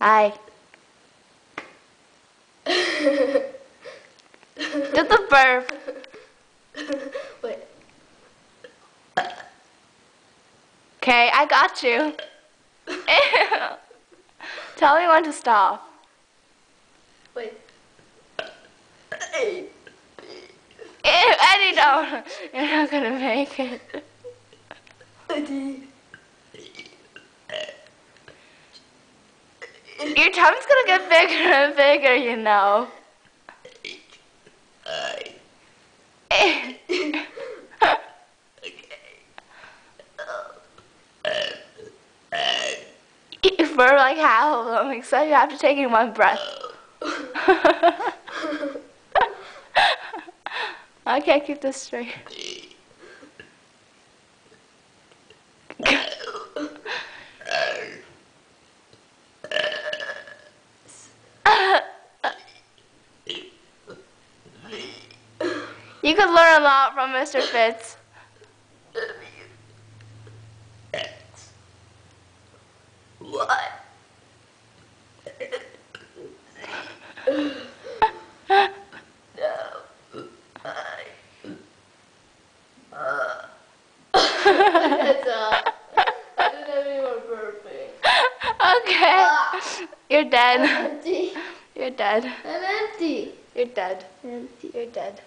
Hi. Do the burp. Wait. Okay, I got you. Tell me when to stop. Wait. Eddie, don't. You're not gonna make it. Eddie. Your tummy's gonna get bigger and bigger, you know. For like half of them, except you have to take in one breath. I can't keep this straight. You could learn a lot from Mr. Fitz. What? That's I didn't have any more burping. Okay. You're dead. I'm empty. You're dead. I'm empty. You're dead. Empty. You're dead.